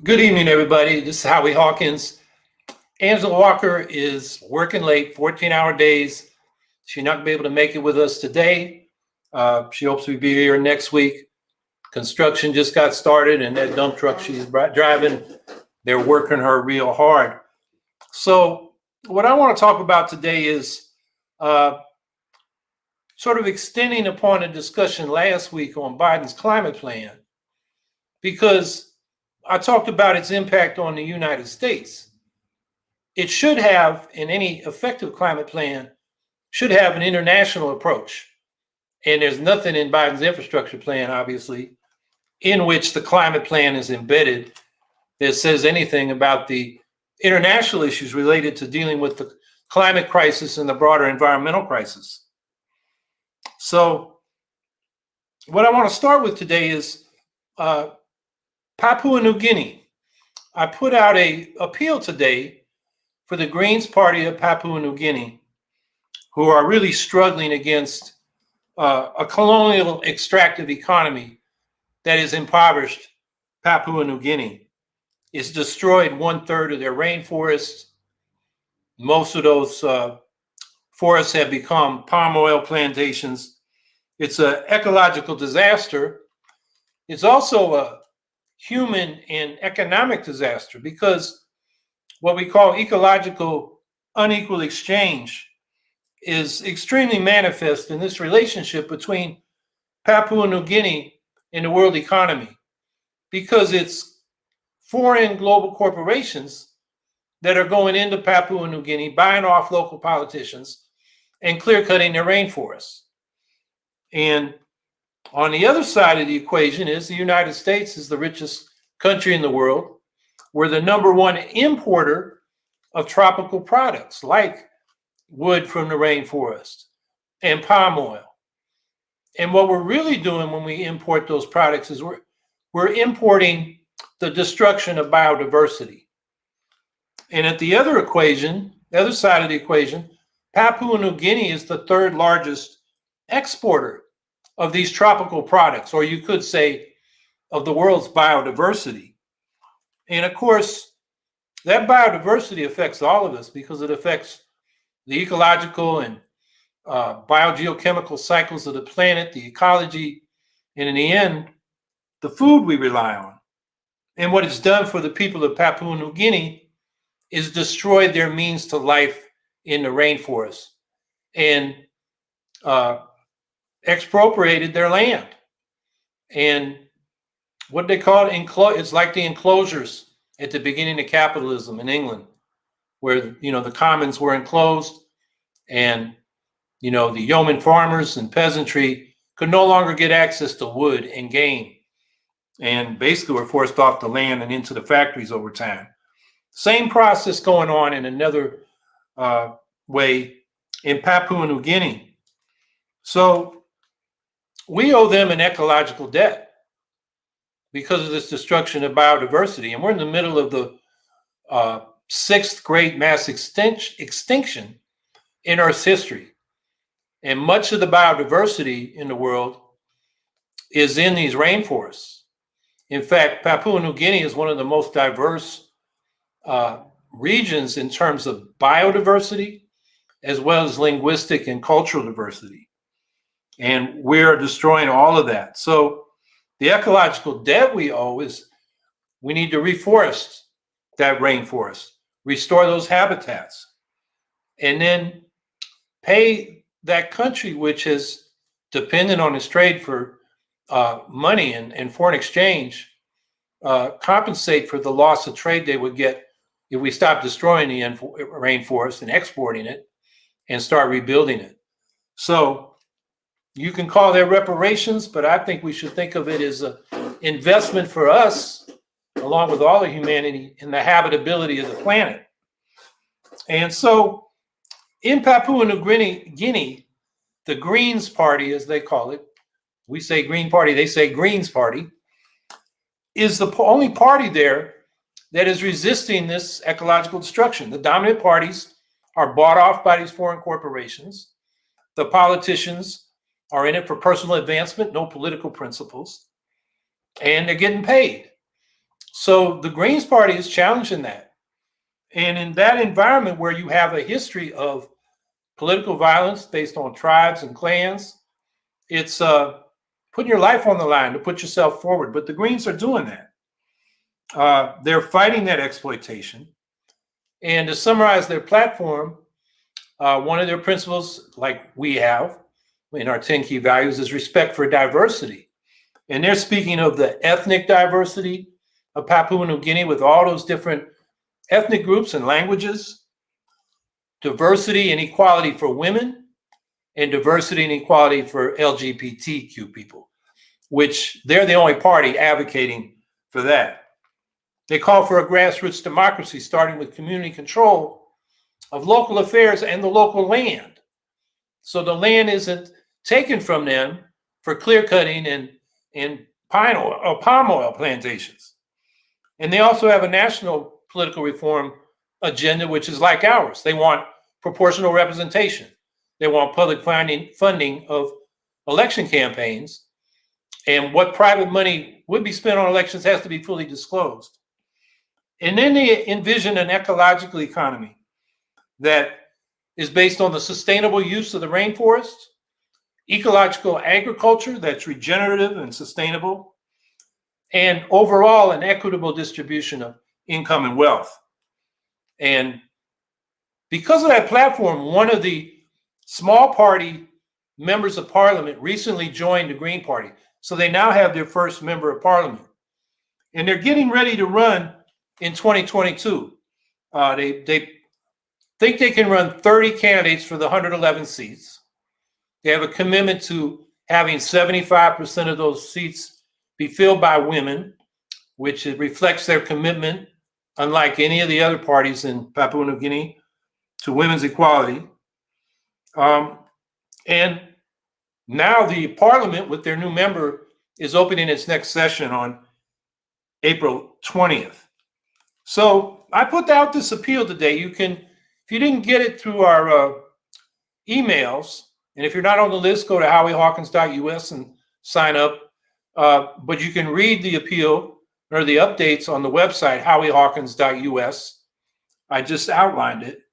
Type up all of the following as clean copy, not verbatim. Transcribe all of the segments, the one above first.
Good evening, everybody. This is Howie Hawkins. Angela Walker is working late, 14-hour days. She's not going to be able to make it with us today. She hopes we'll be here next week. Construction just got started, and that dump truck she's driving, they're working her real hard. So what I want to talk about today is sort of extending upon a discussion last week on Biden's climate plan, because I talked about its impact on the United States. It should have, in any effective climate plan, should have an international approach. And there's nothing in Biden's infrastructure plan, obviously, in which the climate plan is embedded that says anything about the international issues related to dealing with the climate crisis and the broader environmental crisis. So what I want to start with today is Papua New Guinea. I put out an appeal today for the Greens Party of Papua New Guinea, who are really struggling against a colonial extractive economy that has impoverished Papua New Guinea. It's destroyed 1/3 of their rainforests. Most of those forests have become palm oil plantations. It's an ecological disaster. It's also a human and economic disaster, because what we call ecological unequal exchange is extremely manifest in this relationship between Papua New Guinea and the world economy, because it's foreign global corporations that are going into Papua New Guinea, buying off local politicians and clear-cutting their rainforests. And on the other side of the equation is the United States is the richest country in the world. We're the #1 importer of tropical products like wood from the rainforest and palm oil. And what we're really doing when we import those products is we're importing the destruction of biodiversity. And at the other equation, the other side of the equation, Papua New Guinea is the 3rd largest exporter of these tropical products, or you could say of the world's biodiversity. And of course, that biodiversity affects all of us because it affects the ecological and biogeochemical cycles of the planet, the ecology, and in the end, the food we rely on. And what it's done for the people of Papua New Guinea is destroyed their means to life in the rainforest and expropriated their land. And what they call it, it's like the enclosures at the beginning of capitalism in England, where the commons were enclosed, and the yeoman farmers and peasantry could no longer get access to wood and game, and basically were forced off the land and into the factories over time. Same process going on in another way in Papua New Guinea. So we owe them an ecological debt because of this destruction of biodiversity. And we're in the middle of the 6th great mass extinction in Earth's history. And much of the biodiversity in the world is in these rainforests. In fact, Papua New Guinea is one of the most diverse regions in terms of biodiversity, as well as linguistic and cultural diversity. And we're destroying all of that. So the ecological debt we owe is we need to reforest that rainforest, restore those habitats, and then pay that country, which is dependent on its trade for money and foreign exchange, compensate for the loss of trade they would get if we stop destroying the rainforest and exporting it and start rebuilding it. So you can call that reparations, but I think we should think of it as an investment for us, along with all of humanity, in the habitability of the planet. And so in Papua New Guinea, the Greens Party, as they call it, we say Green Party, they say Greens Party, is the only party there that is resisting this ecological destruction. The dominant parties are bought off by these foreign corporations. The politicians are in it for personal advancement, no political principles, and they're getting paid. So the Greens Party is challenging that. And in that environment where you have a history of political violence based on tribes and clans, it's putting your life on the line to put yourself forward. But the Greens are doing that. They're fighting that exploitation. And to summarize their platform, one of their principles, like we have in our 10 key values, is respect for diversity. And they're speaking of the ethnic diversity of Papua New Guinea with all those different ethnic groups and languages, diversity and equality for women, and diversity and equality for LGBTQ people, which they're the only party advocating for that. They call for a grassroots democracy, starting with community control of local affairs and the local land. So the land isn't taken from them for clear cutting and palm oil plantations. And they also have a national political reform agenda, which is like ours. They want proportional representation. They want public funding of election campaigns. And what private money would be spent on elections has to be fully disclosed. And then they envision an ecological economy that is based on the sustainable use of the rainforest, ecological agriculture that's regenerative and sustainable, and overall an equitable distribution of income and wealth. And because of that platform, one of the small party members of parliament recently joined the Green Party. So they now have their first member of parliament. And they're getting ready to run in 2022. They think they can run 30 candidates for the 111 seats. They have a commitment to having 75% of those seats be filled by women, which reflects their commitment, unlike any of the other parties in Papua New Guinea, to women's equality. And now the parliament, with their new member, is opening its next session on April 20th. So I put out this appeal today. You can, if you didn't get it through our emails, and if you're not on the list, go to howiehawkins.us and sign up. But you can read the appeal or the updates on the website, howiehawkins.us. I just outlined it.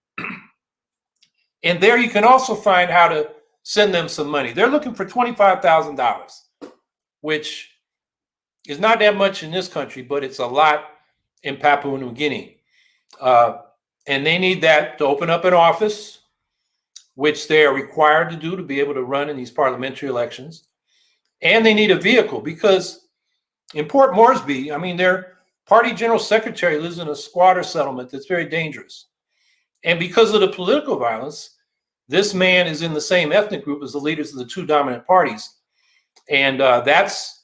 And there you can also find how to send them some money. They're looking for $25,000, which is not that much in this country, but it's a lot in Papua New Guinea. And they need that to open up an office, which they are required to do to be able to run in these parliamentary elections. And they need a vehicle because in Port Moresby, I mean, their party general secretary lives in a squatter settlement that's very dangerous. And because of the political violence, this man is in the same ethnic group as the leaders of the two dominant parties. And that's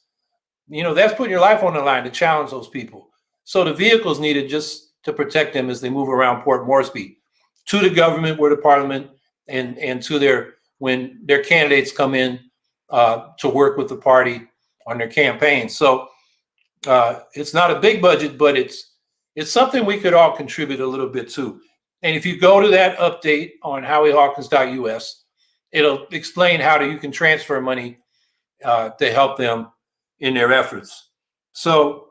putting your life on the line to challenge those people. So the vehicle's needed just to protect them as they move around Port Moresby to the government, where the parliament, and to when their candidates come in to work with the party on their campaign. So it's not a big budget, but it's something we could all contribute a little bit to. And if you go to that update on howiehawkins.us, it'll explain how you can transfer money to help them in their efforts. So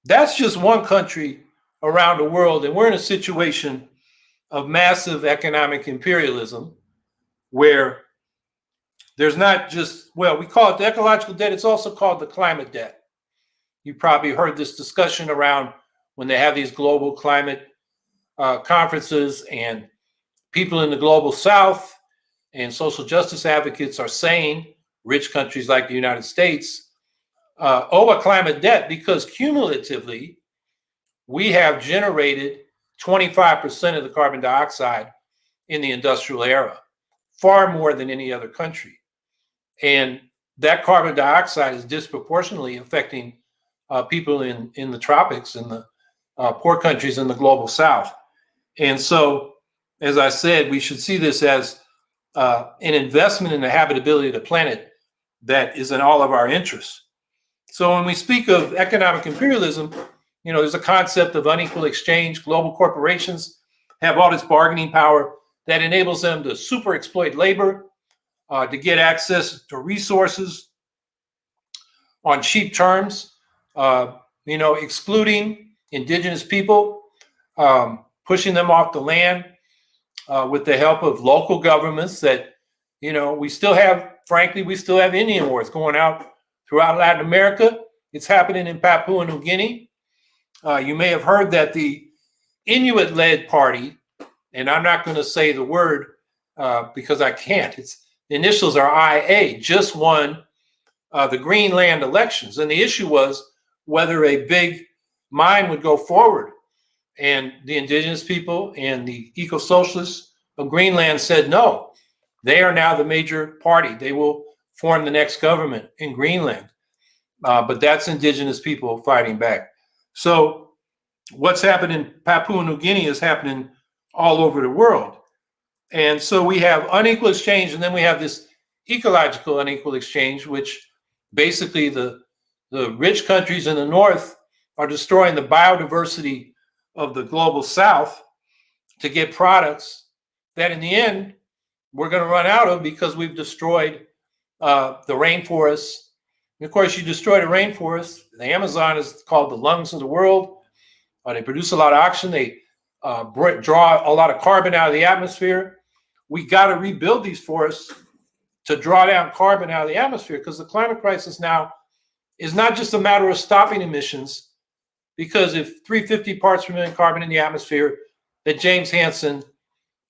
that's just one country around the world. And we're in a situation of massive economic imperialism where there's not just, we call it the ecological debt. It's also called the climate debt. You probably heard this discussion around when they have these global climate conferences, and people in the global south and social justice advocates are saying rich countries like the United States owe a climate debt because cumulatively we have generated 25% of the carbon dioxide in the industrial era, far more than any other country. And that carbon dioxide is disproportionately affecting people in the tropics and the poor countries in the global south. And so, as I said, we should see this as an investment in the habitability of the planet that is in all of our interests. So when we speak of economic imperialism, there's a concept of unequal exchange. Global corporations have all this bargaining power that enables them to super exploit labor, to get access to resources on cheap terms. excluding indigenous people, pushing them off the land with the help of local governments that, we still have, frankly, we still have Indian wars going out throughout Latin America. It's happening in Papua New Guinea. You may have heard that the Inuit-led party, and I'm not going to say the word because I can't. The initials are IA, just won the Greenland elections. And the issue was whether a big mine would go forward. And the indigenous people and the Ecosocialists of Greenland said no. They are now the major party. They will form the next government in Greenland. But that's indigenous people fighting back. So what's happened in Papua New Guinea is happening all over the world. And so we have unequal exchange, and then we have this ecological unequal exchange, which basically the rich countries in the north are destroying the biodiversity of the global south to get products that in the end we're going to run out of because we've destroyed the rainforests. And of course, you destroy the rainforest. The Amazon is called the lungs of the world. They produce a lot of oxygen. They draw a lot of carbon out of the atmosphere. We got to rebuild these forests to draw down carbon out of the atmosphere, because the climate crisis now is not just a matter of stopping emissions, because if 350 parts per million carbon in the atmosphere that James Hansen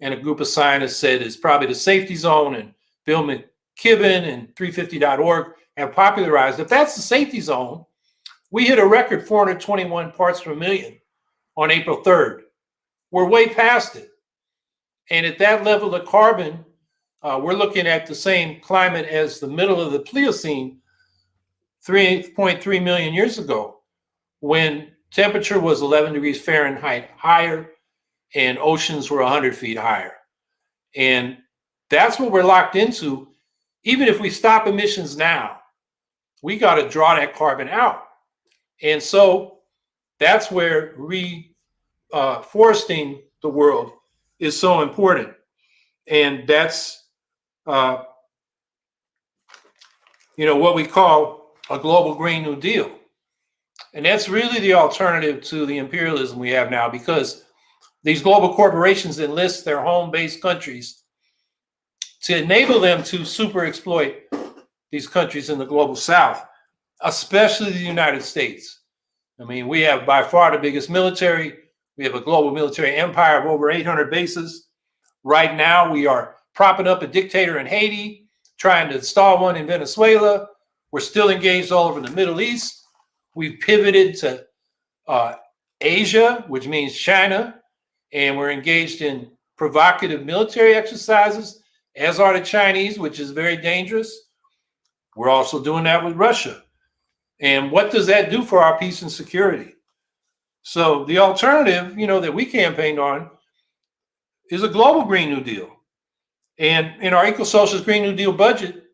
and a group of scientists said is probably the safety zone, and Bill McKibben and 350.org have popularized, if that's the safety zone, we hit a record 421 parts per million on April 3rd. We're way past it. And at that level of carbon, we're looking at the same climate as the middle of the Pliocene 3.3 million years ago, when temperature was 11 degrees Fahrenheit higher and oceans were 100 feet higher. And that's what we're locked into. Even if we stop emissions now, we got to draw that carbon out. And so that's where reforesting the world is so important. And that's what we call a global Green New Deal. And that's really the alternative to the imperialism we have now, because these global corporations enlist their home-based countries to enable them to super exploit these countries in the global south, especially the United States. I mean, we have by far the biggest military. We have a global military empire of over 800 bases. Right now, we are propping up a dictator in Haiti, trying to install one in Venezuela. We're still engaged all over the Middle East. We've pivoted to Asia, which means China, and we're engaged in provocative military exercises, as are the Chinese, which is very dangerous. We're also doing that with Russia. And what does that do for our peace and security? So the alternative, that we campaigned on is a global Green New Deal. And in our Ecosocialist Green New Deal budget,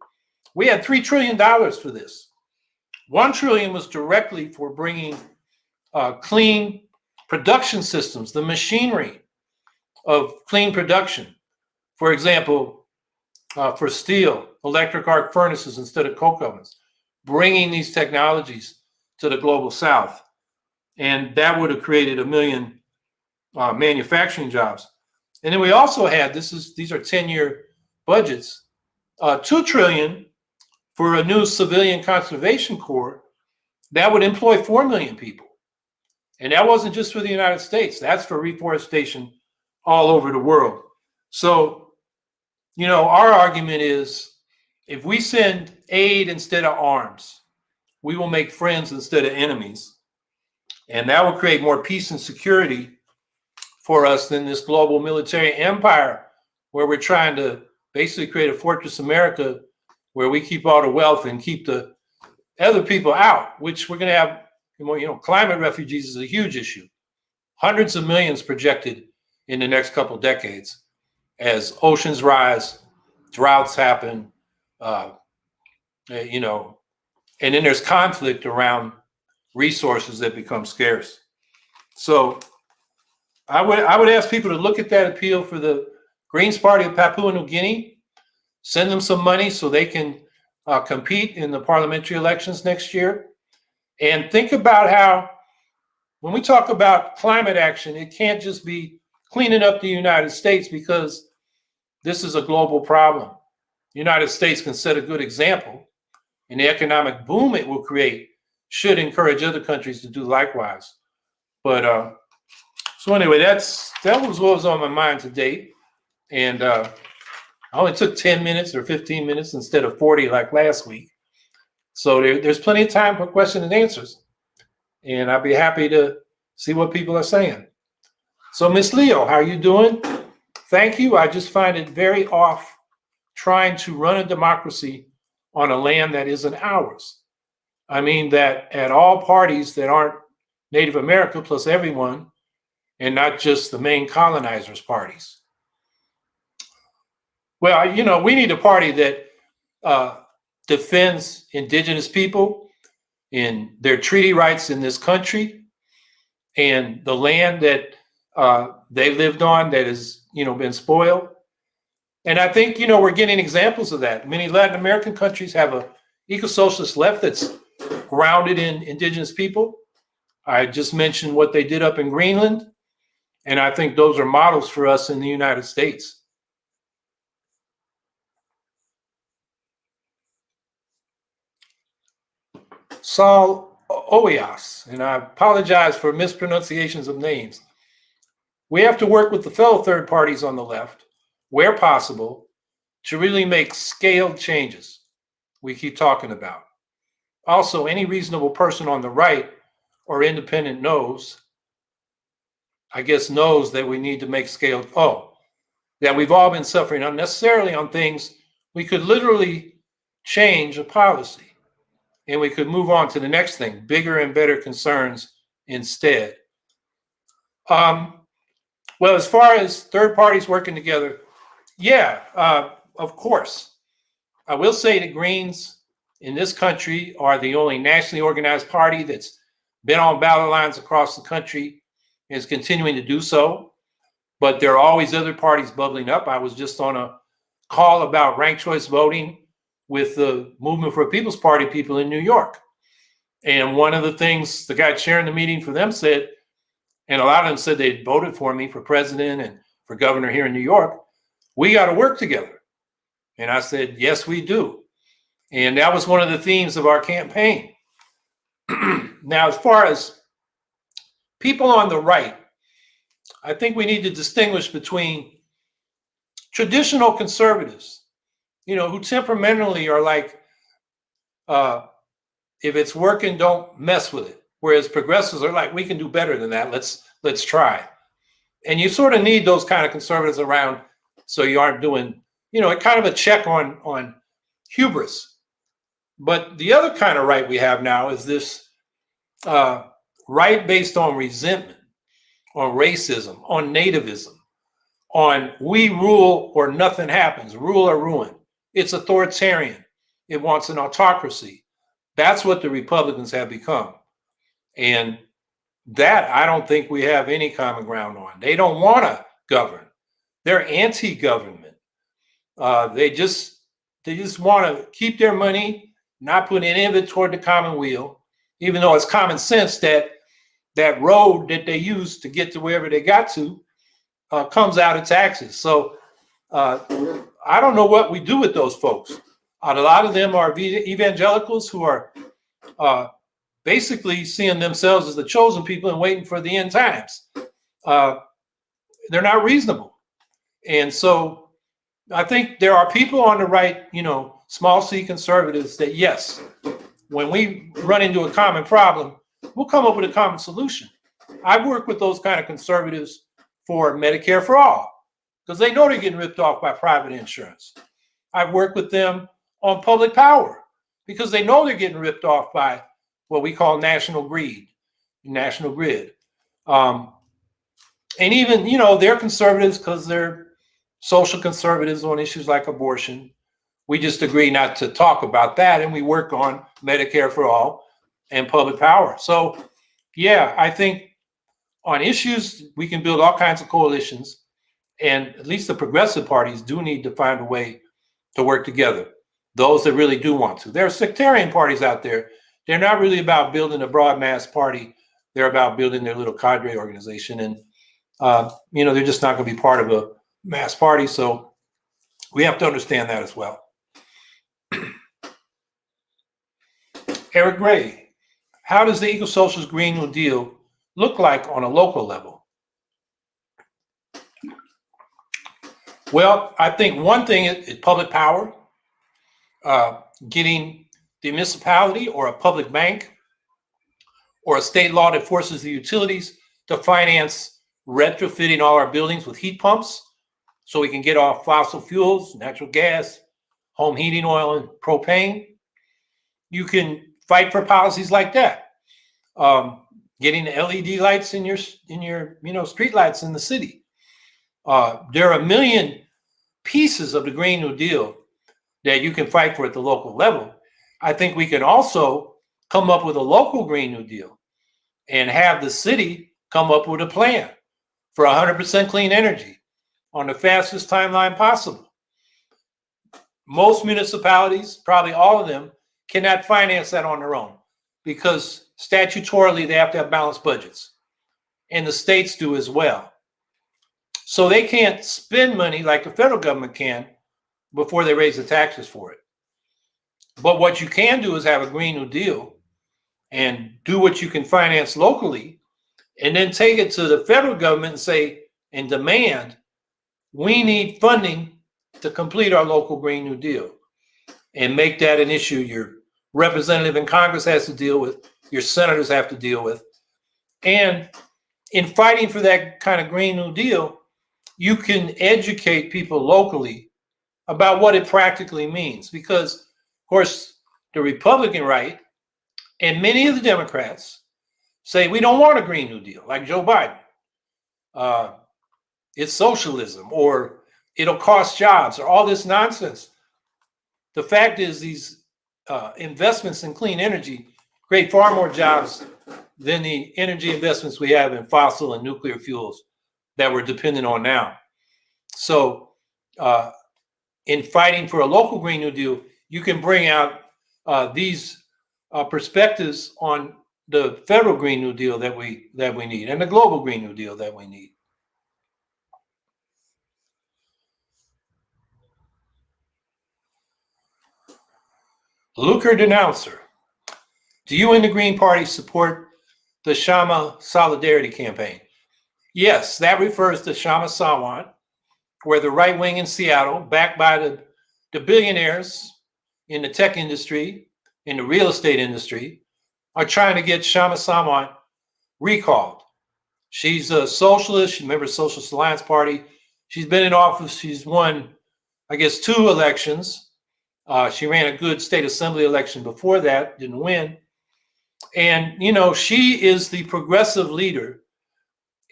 we had $3 trillion for this. $1 trillion was directly for bringing clean production systems, the machinery of clean production. For example, for steel, electric arc furnaces instead of coke ovens, bringing these technologies to the global south. And that would have created 1 million manufacturing jobs. And then we also had, these are 10-year budgets, $2 trillion for a new civilian conservation corps that would employ 4 million people. And that wasn't just for the United States. That's for reforestation all over the world. So, our argument is, if we send aid instead of arms, we will make friends instead of enemies. And that will create more peace and security for us than this global military empire, where we're trying to basically create a Fortress America where we keep all the wealth and keep the other people out, which we're going to have, climate refugees is a huge issue. Hundreds of millions projected in the next couple decades as oceans rise, droughts happen, and then there's conflict around resources that become scarce. So I would ask people to look at that appeal for the Greens Party of Papua New Guinea, send them some money so they can compete in the parliamentary elections next year, and think about how when we talk about climate action, it can't just be cleaning up the United States, because this is a global problem. The United States can set a good example, and the economic boom it will create should encourage other countries to do likewise. But so anyway, that was what was on my mind today. And I only took 10 minutes or 15 minutes instead of 40 like last week. So there's plenty of time for questions and answers. And I'll be happy to see what people are saying. So Miss Leo, how are you doing? Thank you. I just find it very off trying to run a democracy on a land that isn't ours. I mean that at all parties that aren't Native America plus everyone, and not just the main colonizers' parties. Well, you know, we need a party that defends indigenous people in their treaty rights in this country and the land that they lived on that has, you know, been spoiled. And I think, you know, we're getting examples of that. Many Latin American countries have a eco-socialist left that's grounded in indigenous people. I just mentioned what they did up in Greenland. And I think those are models for us in the United States. Saul Oias, and I apologize for mispronunciations of names. We have to work with the fellow third parties on the left, where possible, to really make scaled changes we keep talking about. Also, any reasonable person on the right or independent knows that we need to make scaled, that we've all been suffering unnecessarily on things we could literally change a policy. And we could move on to the next thing, bigger and better concerns instead. Well, as far as third parties working together, of course. I will say the Greens in this country are the only nationally organized party that's been on ballot lines across the country and is continuing to do so. But there are always other parties bubbling up. I was just on a call about ranked choice voting with the Movement for a People's Party people in New York. And one of the things the guy chairing the meeting for them said, and a lot of them said they'd voted for me for president and for governor here in New York, we got to work together. And I said, yes, we do. And that was one of the themes of our campaign. Now, as far as people on the right, I think we need to distinguish between traditional conservatives, you know, who temperamentally are like, if it's working, don't mess with it. Whereas progressives are like, we can do better than that. Let's try. And you sort of need those kind of conservatives around so you aren't doing, you know, kind of a check on hubris. But the other kind of right we have now is this right based on resentment, on racism, on nativism, on we rule or nothing happens, rule or ruin. It's authoritarian. It wants an autocracy. That's what the Republicans have become. And that I don't think we have any common ground on. They don't want to govern. They're anti-government. They just want to keep their money, not put any of it toward the common weal, even though it's common sense that that road that they use to get to wherever they got to comes out of taxes. So I don't know what we do with those folks. A lot of them are evangelicals who are basically seeing themselves as the chosen people and waiting for the end times. They're not reasonable. And so I think there are people on the right, you know, small c conservatives that, yes, when we run into a common problem, we'll come up with a common solution. I've worked with those kind of conservatives for Medicare for all, because they know they're getting ripped off by private insurance. I've worked with them on public power because they know they're getting ripped off by what we call national grid. And even, you know, they're conservatives because they're social conservatives on issues like abortion. We just agree not to talk about that, and we work on Medicare for all and public power. So, yeah, I think on issues, we can build all kinds of coalitions, and at least the progressive parties do need to find a way to work together, those that really do want to. There are sectarian parties out there. They're not really about building a broad mass party They're about building their little cadre organization, and they're just not going to be part of a mass party. So we have to understand that as well. Eric Gray, how does the Ecosocialist Green New Deal look like on a local level? Well, I think one thing is public power, getting the municipality or a public bank or a state law that forces the utilities to finance retrofitting all our buildings with heat pumps so we can get off fossil fuels, natural gas, home heating oil, and propane. You can fight for policies like that. Getting the LED lights in your street lights in the city. There are a million pieces of the Green New Deal that you can fight for at the local level. I think we can also come up with a local Green New Deal and have the city come up with a plan for 100% clean energy on the fastest timeline possible. Most municipalities, probably all of them, cannot finance that on their own because statutorily they have to have balanced budgets, and the states do as well. So they can't spend money like the federal government can before they raise the taxes for it. But what you can do is have a Green New Deal and do what you can finance locally, and then take it to the federal government and say, and demand, we need funding to complete our local Green New Deal, and make that an issue your representative in Congress has to deal with, your senators have to deal with. And in fighting for that kind of Green New Deal, you can educate people locally about what it practically means. Because, of course, the Republican right and many of the Democrats say we don't want a Green New Deal, like Joe Biden. It's socialism, or it'll cost jobs, or all this nonsense. The fact is these investments in clean energy create far more jobs than the energy investments we have in fossil and nuclear fuels that we're dependent on now. So in fighting for a local Green New Deal, you can bring out these perspectives on the federal Green New Deal that we need, and the global Green New Deal that we need. Lucre Denouncer, do you and the Green Party support the Kshama Solidarity Campaign? Yes, that refers to Kshama Sawant, where the right wing in Seattle, backed by the billionaires in the tech industry, in the real estate industry, are trying to get Kshama Sawant recalled. She's a socialist. She's a member of the Socialist Alliance Party. She's been in office. She's won, I guess, 2 elections. She ran a good state assembly election before that, didn't win. And, she is the progressive leader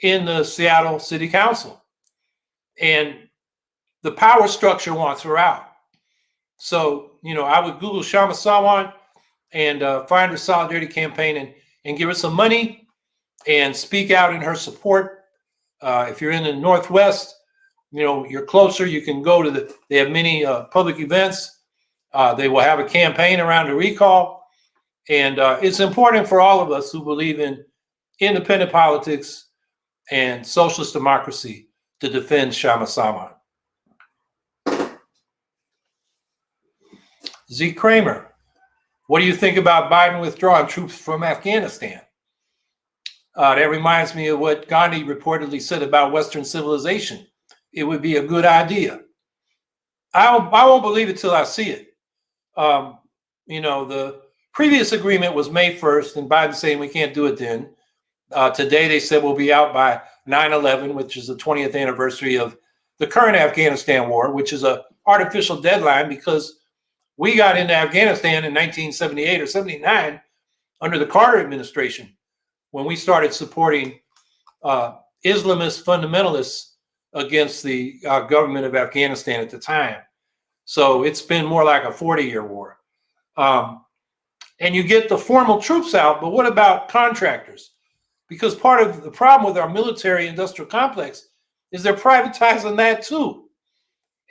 in the Seattle City Council. And the power structure wants her out. So, I would Google Kshama Sawant and find her solidarity campaign and give her some money and speak out in her support. If you're in the Northwest, you're closer, you can go to they have many public events. They will have a campaign around the recall. And it's important for all of us who believe in independent politics and socialist democracy to defend Kshama Sawant. Zeke Kramer, what do you think about Biden withdrawing troops from Afghanistan? That reminds me of what Gandhi reportedly said about Western civilization. It would be a good idea. I won't believe it till I see it. The previous agreement was May 1st, and Biden's saying we can't do it then. Today they said we'll be out by 9/11, which is the 20th anniversary of the current Afghanistan war, which is an artificial deadline because we got into Afghanistan in 1978 or 79 under the Carter administration, when we started supporting Islamist fundamentalists against the government of Afghanistan at the time. So it's been more like a 40-year war. And you get the formal troops out, but what about contractors? Because part of the problem with our military industrial complex is they're privatizing that too,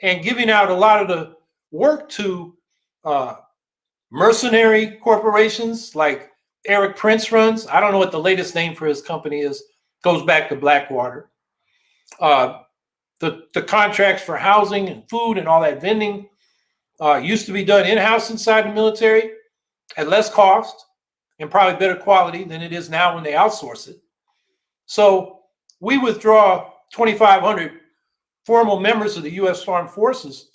and giving out a lot of the work to mercenary corporations like Eric Prince runs. I don't know what the latest name for his company is. Goes back to Blackwater. The contracts for housing and food and all that vending used to be done in-house inside the military at less cost and probably better quality than it is now when they outsource it. So we withdraw 2,500 formal members of the U.S. Armed Forces,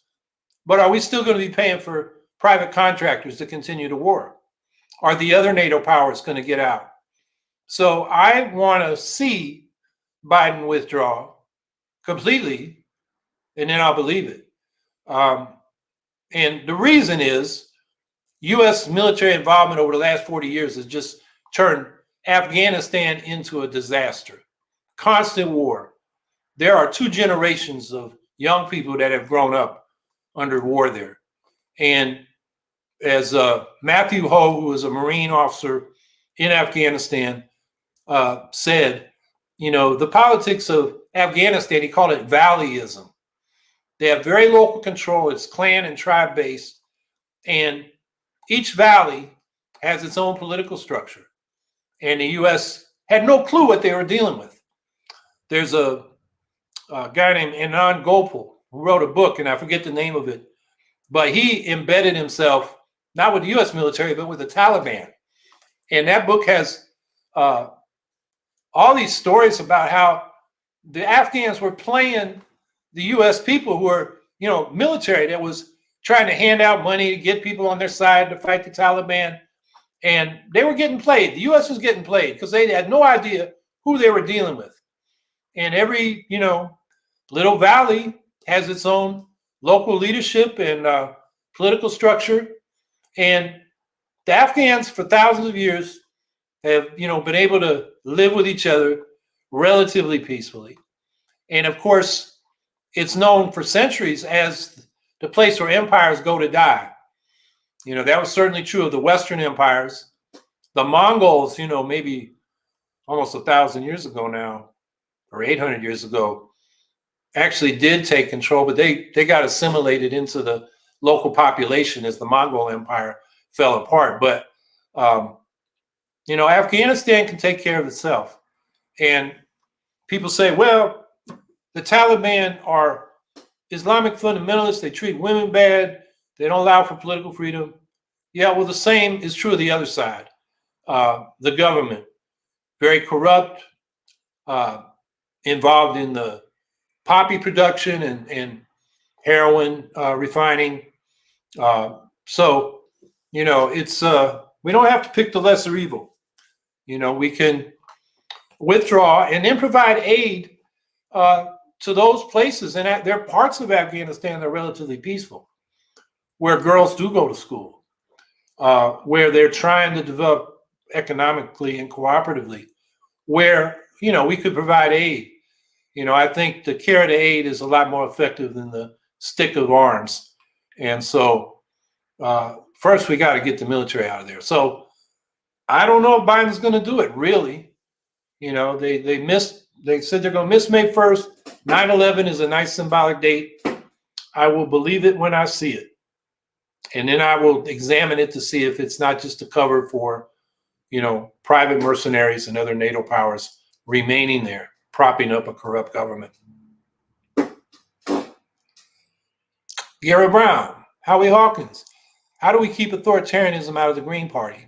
but are we still going to be paying for private contractors to continue the war? Are the other NATO powers going to get out? So I want to see Biden withdraw completely, and then I'll believe it. And the reason is U.S. military involvement over the last 40 years has just turned Afghanistan into a disaster. Constant war. There are 2 generations of young people that have grown up under war there. And as Matthew Ho, who was a Marine officer in Afghanistan, said, you know, the politics of Afghanistan, he called it valleyism. They have very local control. It's clan and tribe based. And each valley has its own political structure. And the U.S. had no clue what they were dealing with. There's a guy named Anand Gopal who wrote a book, and I forget the name of it, but he embedded himself not with the U.S. military, but with the Taliban. And that book has all these stories about how the Afghans were playing the U.S. people who were, you know, military that was trying to hand out money to get people on their side to fight the Taliban. And they were getting played. The U.S. was getting played because they had no idea who they were dealing with. And every, you know, little valley has its own local leadership and political structure. And the Afghans for thousands of years have, you know, been able to live with each other relatively peacefully. And of course, it's known for centuries as the place where empires go to die. You know, that was certainly true of the Western empires. The Mongols, you know, maybe almost 1,000 years ago now, or 800 years ago, actually did take control, but they got assimilated into the local population as the Mongol Empire fell apart. But, you know, Afghanistan can take care of itself. And people say, well, the Taliban are Islamic fundamentalists. They treat women bad. They don't allow for political freedom. Yeah, well, the same is true of the other side. The government, very corrupt, involved in the poppy production and heroin refining. So, you know, it's we don't have to pick the lesser evil. You know, we can withdraw and then provide aid to those places. And there are parts of Afghanistan that are relatively peaceful, where girls do go to school, where they're trying to develop economically and cooperatively, where, you know, we could provide aid. You know, I think the carrot aid is a lot more effective than the stick of arms. And so first we got to get the military out of there. So I don't know if Biden's going to do it, really. You know, they said they're going to miss May 1st. 9/11 is a nice symbolic date. I will believe it when I see it. And then I will examine it to see if it's not just a cover for, you know, private mercenaries and other NATO powers remaining there, propping up a corrupt government. Gary Brown, Howie Hawkins, how do we keep authoritarianism out of the Green Party?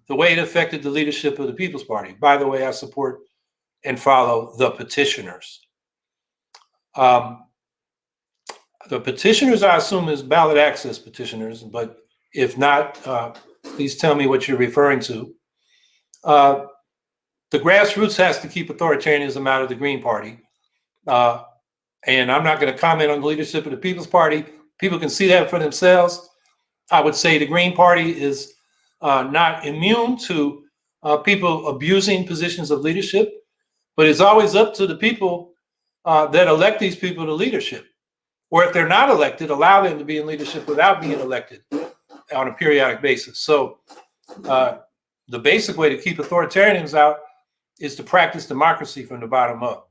The way it affected the leadership of the People's Party. By the way, I support and follow the petitioners. The petitioners, I assume, is ballot access petitioners, but if not, please tell me what you're referring to. The grassroots has to keep authoritarianism out of the Green Party. And I'm not going to comment on the leadership of the People's Party. People can see that for themselves. I would say the Green Party is not immune to people abusing positions of leadership, but it's always up to the people that elect these people to leadership. Or if they're not elected, allow them to be in leadership without being elected on a periodic basis. So the basic way to keep authoritarians out is to practice democracy from the bottom up.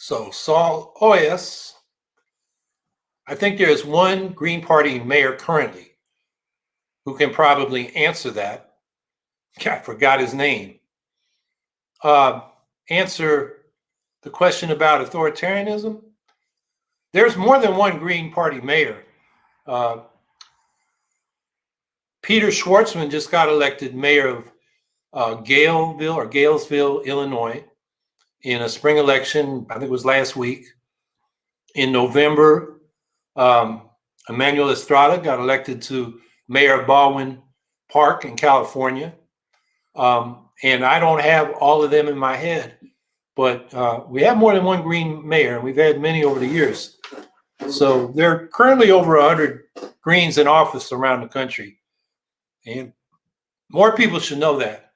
So Saul OS, I think there is one Green Party mayor currently who can probably answer that. I forgot his name. Answer the question about authoritarianism. There's more than one Green Party mayor. Peter Schwartzman just got elected mayor of Galesville, Illinois, in a spring election. I think it was last week. In November, Emmanuel Estrada got elected to mayor of Baldwin Park in California. And I don't have all of them in my head, but we have more than one Green mayor, and we've had many over the years. So there are currently over 100 Greens in office around the country. And more people should know that.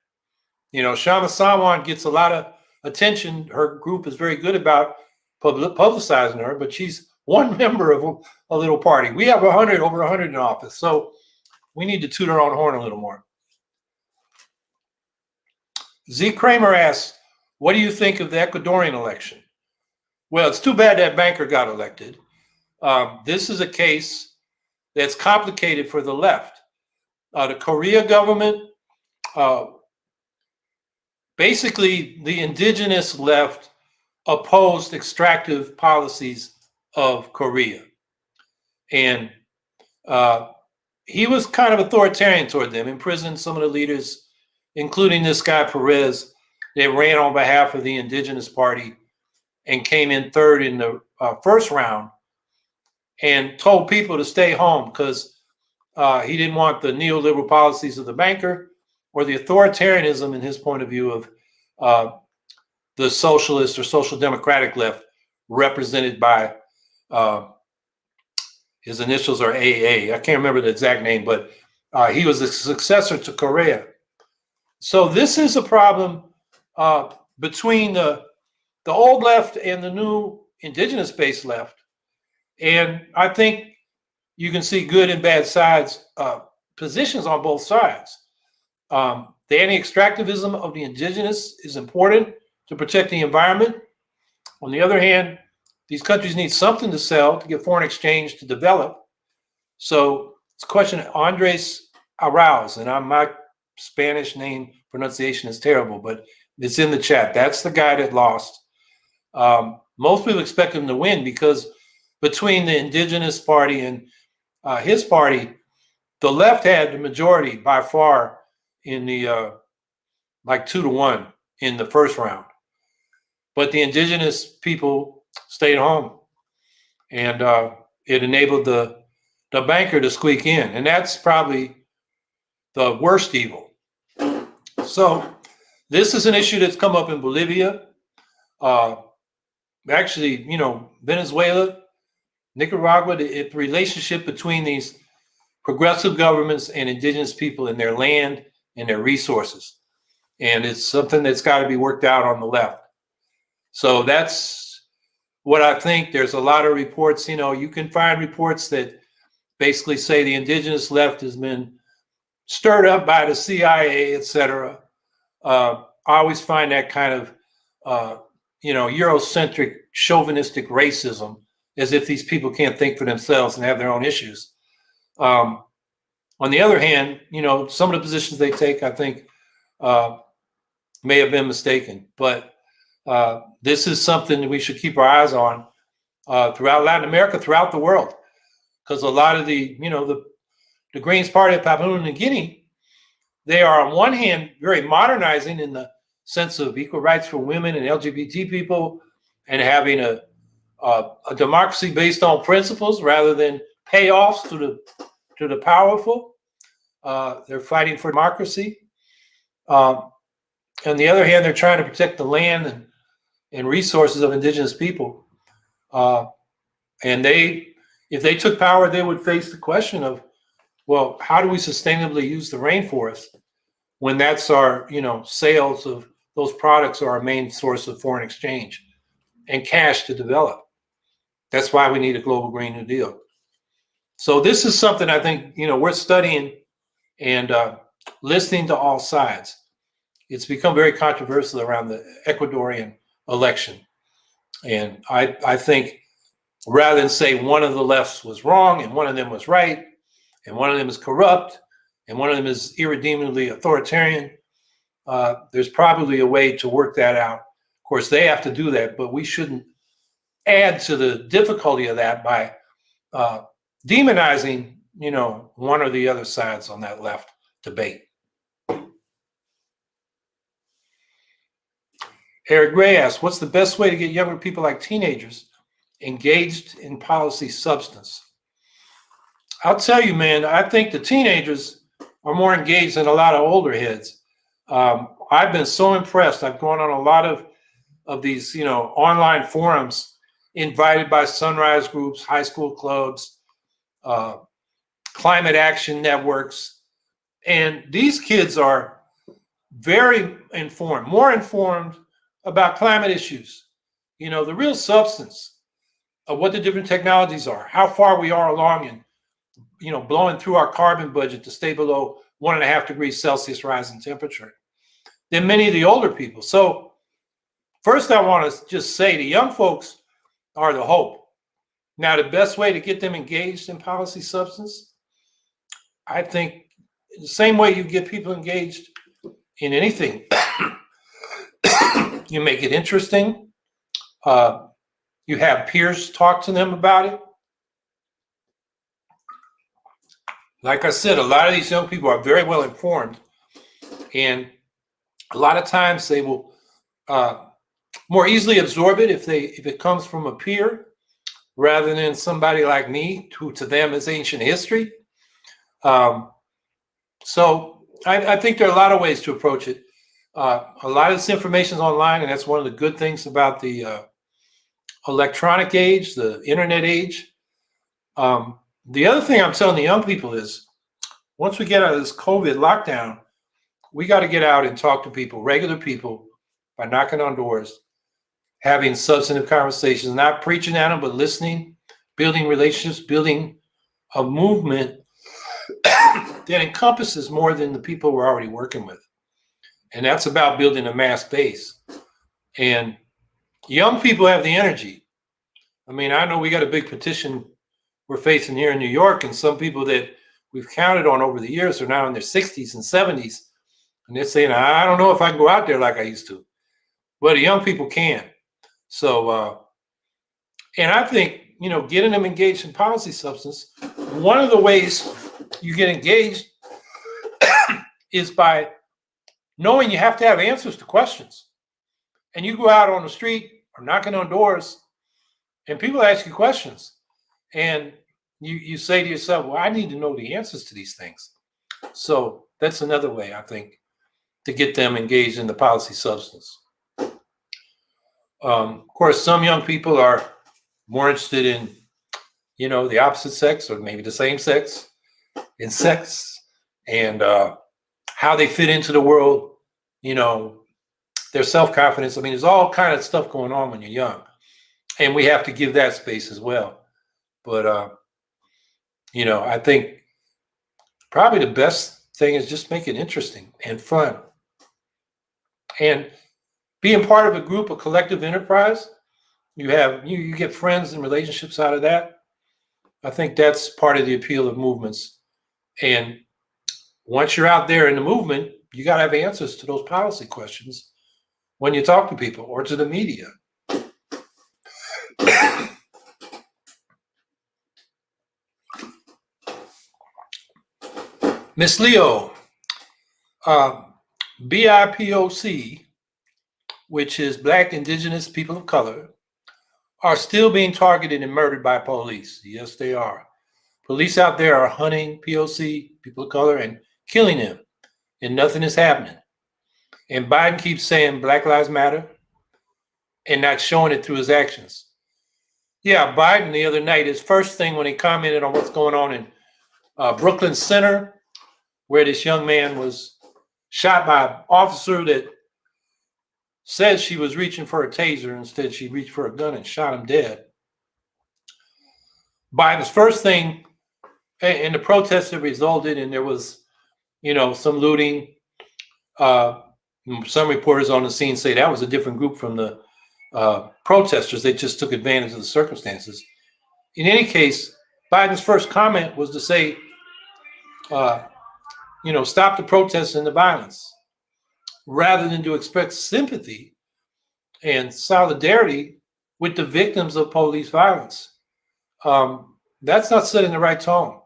You know, Kshama Sawant gets a lot of attention. Her group is very good about publicizing her, but she's one member of a little party. We have over 100 in office. So we need to toot our own horn a little more. Zeke Kramer asks, what do you think of the Ecuadorian election? Well, it's too bad that banker got elected. This is a case that's complicated for the left. The Korea government, basically the indigenous left opposed extractive policies of Korea. And he was kind of authoritarian toward them, imprisoned some of the leaders, including this guy Perez, that ran on behalf of the Indigenous Party and came in third in the first round, and told people to stay home because he didn't want the neoliberal policies of the banker or the authoritarianism, in his point of view, of the socialist or social democratic left, represented by his initials are AA. I can't remember the exact name, but he was a successor to Correa. So this is a problem between the old left and the new indigenous-based left. And I think you can see good and bad sides, positions on both sides. The anti-extractivism of the indigenous is important to protect the environment. On the other hand, these countries need something to sell to get foreign exchange to develop. So it's a question of Andres Arauz, and my Spanish name pronunciation is terrible, but it's in the chat. That's the guy that lost. Most people expect him to win because between the Indigenous Party and his party, the left had the majority by far in the like 2-1 in the first round. But the indigenous people stayed home, and it enabled the banker to squeak in, and that's probably the worst evil. So this is an issue that's come up in Bolivia, actually, you know, Venezuela, Nicaragua. The relationship between these progressive governments and indigenous people and their land and their resources, and it's something that's got to be worked out on the left. So that's what I think. There's a lot of reports, you know, you can find reports that basically say the indigenous left has been stirred up by the CIA, et cetera. I always find that kind of, you know, Eurocentric, chauvinistic racism, as if these people can't think for themselves and have their own issues. On the other hand, you know, some of the positions they take, I think, may have been mistaken. But this is something that we should keep our eyes on throughout Latin America, throughout the world, because a lot of the, you know, the Greens Party of Papua New Guinea, they are on one hand very modernizing in the sense of equal rights for women and LGBT people, and having a democracy based on principles rather than payoffs to the powerful. They're fighting for democracy. On the other hand, they're trying to protect the land and resources of indigenous people. And if they took power, they would face the question of, well, how do we sustainably use the rainforest when that's our, you know, sales of those products are our main source of foreign exchange and cash to develop. That's why we need a global Green New Deal. So this is something I think, you know, we're studying and listening to all sides. It's become very controversial around the Ecuadorian election. And I think rather than say one of the lefts was wrong and one of them was right, and one of them is corrupt, and one of them is irredeemably authoritarian, there's probably a way to work that out. Of course, they have to do that, but we shouldn't add to the difficulty of that by demonizing, one or the other sides on that left debate. Eric Gray asks, what's the best way to get younger people like teenagers engaged in policy substance? I'll tell you, man, I think the teenagers are more engaged than a lot of older heads. I've been so impressed. I've gone on a lot of these, online forums invited by sunrise groups, high school clubs, climate action networks. And these kids are very informed, more informed about climate issues, the real substance of what the different technologies are, how far we are along in, blowing through our carbon budget to stay below 1.5 degrees Celsius rise in temperature than many of the older people. So first, I want to just say the young folks are the hope. Now, the best way to get them engaged in policy substance, I think the same way you get people engaged in anything, you make it interesting. You have peers talk to them about it. Like I said, a lot of these young people are very well informed, and a lot of times they will more easily absorb it if it comes from a peer rather than somebody like me, who to them is ancient history. So I think there are a lot of ways to approach it. A lot of this information is online, and that's one of the good things about the electronic age, the internet age. The other thing I'm telling the young people is, once we get out of this COVID lockdown, we got to get out and talk to people, regular people, by knocking on doors, having substantive conversations, not preaching at them, but listening, building relationships, building a movement that encompasses more than the people we're already working with. And that's about building a mass base. And young people have the energy. I mean, I know we got a big petition we're facing here in New York, and some people that we've counted on over the years are now in their 60s and 70s. And they're saying, I don't know if I can go out there like I used to. But the young people can. So, and I think, getting them engaged in policy substance, one of the ways you get engaged is by knowing you have to have answers to questions. And you go out on the street or knocking on doors, and people ask you questions. And you say to yourself, well, I need to know the answers to these things. So that's another way, I think, to get them engaged in the policy substance. Of course, some young people are more interested in, the opposite sex or maybe the same sex, in sex, and how they fit into the world, their self-confidence. I mean, there's all kind of stuff going on when you're young, and we have to give that space as well. But, I think probably the best thing is just make it interesting and fun. And being part of a group, a collective enterprise, you get friends and relationships out of that. I think that's part of the appeal of movements. And once you're out there in the movement, you got to have answers to those policy questions when you talk to people or to the media. Miss Leo, BIPOC, which is Black, Indigenous, People of Color, are still being targeted and murdered by police. Yes, they are. Police out there are hunting POC, people of color, and killing them, and nothing is happening. And Biden keeps saying Black Lives Matter and not showing it through his actions. Yeah, Biden the other night, his first thing when he commented on what's going on in Brooklyn Center, where this young man was shot by an officer that said she was reaching for a taser. Instead, she reached for a gun and shot him dead. Biden's first thing, and the protests that resulted, and there was, some looting. Some reporters on the scene say that was a different group from the protesters. They just took advantage of the circumstances. In any case, Biden's first comment was to say, stop the protests and the violence, rather than to expect sympathy and solidarity with the victims of police violence. That's not setting the right tone.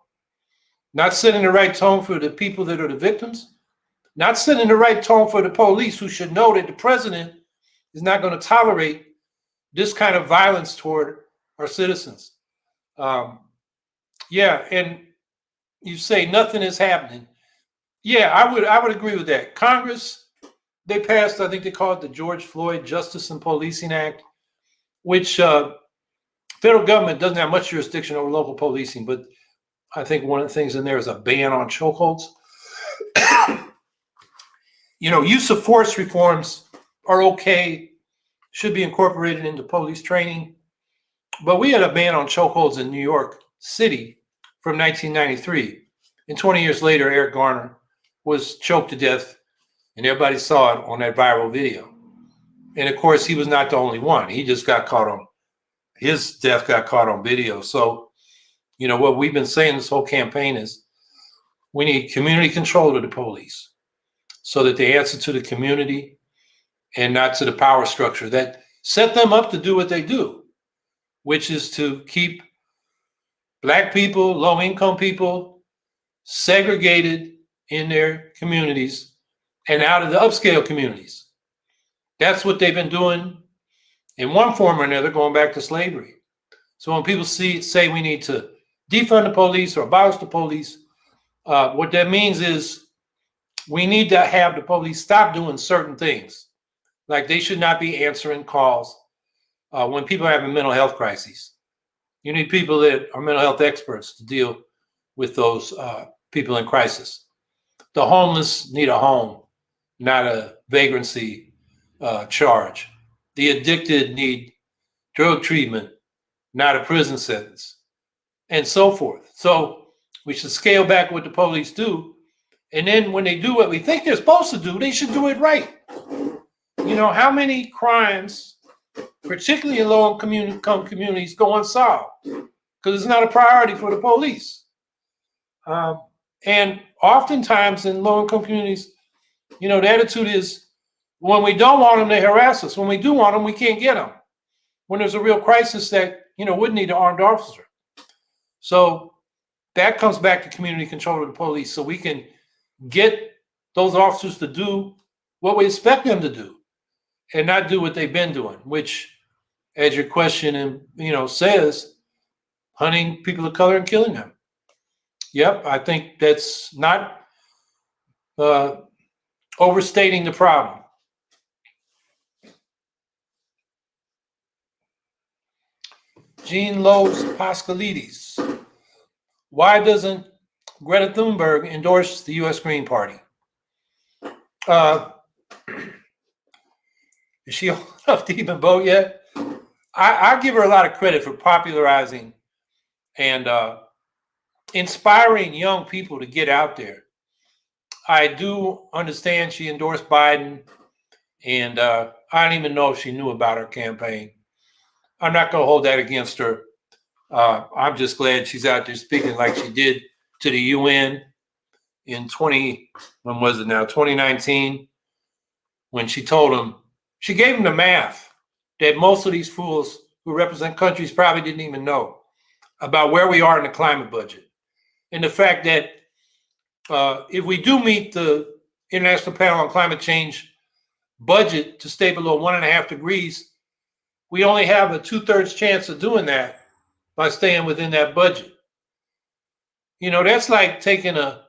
Not setting the right tone for the people that are the victims. Not setting the right tone for the police, who should know that the president is not going to tolerate this kind of violence toward our citizens. And you say nothing is happening. Yeah, I would agree with that. Congress, they passed, I think they call it the George Floyd Justice and Policing Act, which federal government doesn't have much jurisdiction over local policing, but I think one of the things in there is a ban on chokeholds. Use of force reforms are okay, should be incorporated into police training. But we had a ban on chokeholds in New York City from 1993. And 20 years later, Eric Garner was choked to death, and everybody saw it on that viral video. And of course, he was not the only one. He just got caught on, his death got caught on video. So, what we've been saying this whole campaign is we need community control of the police so that they answer to the community and not to the power structure that set them up to do what they do, which is to keep Black people, low-income people segregated in their communities and out of the upscale communities. That's what they've been doing in one form or another, going back to slavery. So when people say we need to defund the police or abolish the police, what that means is we need to have the police stop doing certain things. Like they should not be answering calls when people are having mental health crises. You need people that are mental health experts to deal with those people in crisis. The homeless need a home, not a vagrancy charge. The addicted need drug treatment, not a prison sentence, and so forth. So we should scale back what the police do. And then when they do what we think they're supposed to do, they should do it right. How many crimes, particularly in low-income communities, go unsolved? Because it's not a priority for the police. And oftentimes in low-income communities, the attitude is when we don't want them, they harass us. When we do want them, we can't get them. When there's a real crisis that, would need an armed officer. So that comes back to community control of the police, so we can get those officers to do what we expect them to do and not do what they've been doing, which, as your question says, hunting people of color and killing them. Yep, I think that's not overstating the problem. Jean Lowe's Pascalides. Why doesn't Greta Thunberg endorse the U.S. Green Party? Is she old enough to even vote yet? I give her a lot of credit for popularizing and inspiring young people to get out there. I do understand she endorsed Biden, and I don't even know if she knew about her campaign. I'm not going to hold that against her. I'm just glad she's out there speaking like she did to the UN in 2019, when she told them, she gave them the math that most of these fools who represent countries probably didn't even know about where we are in the climate budget. And the fact that if we do meet the International Panel on Climate Change budget to stay below 1.5 degrees, we only have a 2/3 chance of doing that by staying within that budget. That's like taking a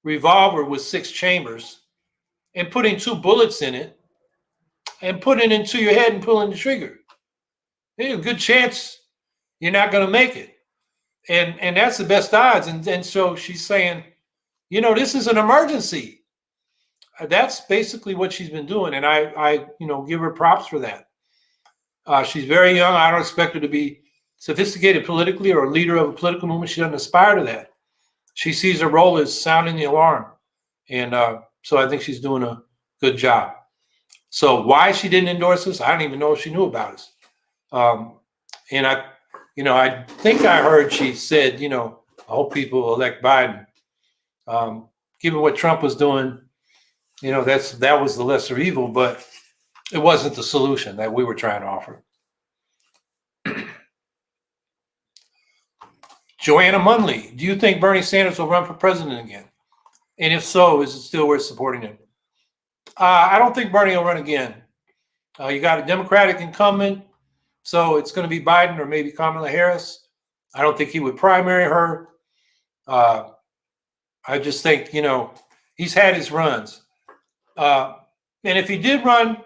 revolver with 6 chambers and putting 2 bullets in it and putting it into your head and pulling the trigger. There's a good chance you're not going to make it. And that's the best odds. And so she's saying, this is an emergency. That's basically what she's been doing. And I give her props for that. She's very young. I don't expect her to be sophisticated politically or a leader of a political movement. She doesn't aspire to that. She sees her role as sounding the alarm. And so I think she's doing a good job. So why she didn't endorse us, I don't even know if she knew about us. And I think I heard she said, I hope people elect Biden. Given what Trump was doing, that was the lesser evil, but it wasn't the solution that we were trying to offer. Joanna Munley, do you think Bernie Sanders will run for president again? And if so, is it still worth supporting him? I don't think Bernie will run again. You got a Democratic incumbent, so it's going to be Biden or maybe Kamala Harris. I don't think he would primary her. I just think, he's had his runs. And if he did run,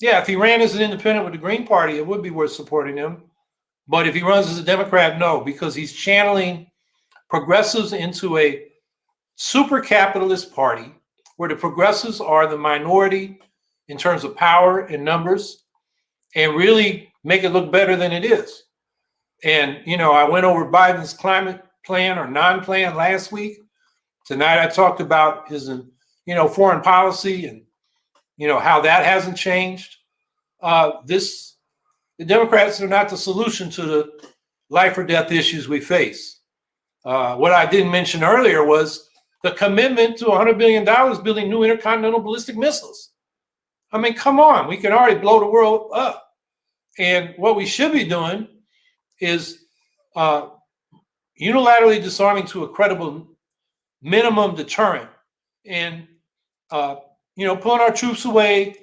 if he ran as an independent with the Green Party, it would be worth supporting him. But if he runs as a Democrat, no, because he's channeling progressives into a super capitalist party where the progressives are the minority in terms of power and numbers and really make it look better than it is. And, I went over Biden's climate plan or non-plan last week. Tonight I talked about his, foreign policy and, how that hasn't changed. The Democrats are not the solution to the life or death issues we face. What I didn't mention earlier was the commitment to $100 billion building new intercontinental ballistic missiles. I mean, come on, we can already blow the world up. And what we should be doing is unilaterally disarming to a credible minimum deterrent and, pulling our troops away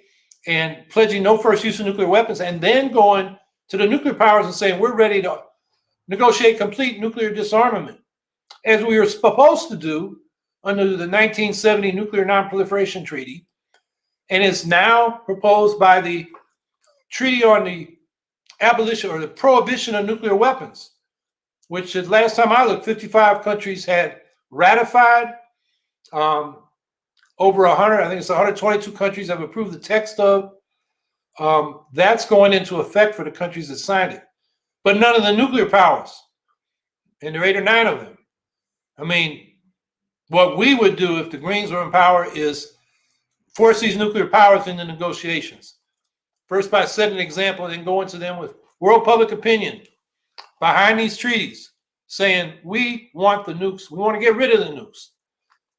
and pledging no first use of nuclear weapons, and then going to the nuclear powers and saying, we're ready to negotiate complete nuclear disarmament, as we were supposed to do under the 1970 Nuclear Non-Proliferation Treaty, and is now proposed by the Treaty on the Abolition or the Prohibition of Nuclear Weapons, which last time I looked, 55 countries had ratified. Over 100, I think it's 122 countries have approved the text of. That's going into effect for the countries that signed it. But none of the nuclear powers, and there are 8 or 9 of them. I mean, what we would do if the Greens were in power is force these nuclear powers into negotiations. First by setting an example and then going to them with world public opinion behind these treaties, saying, we want the nukes, we want to get rid of the nukes,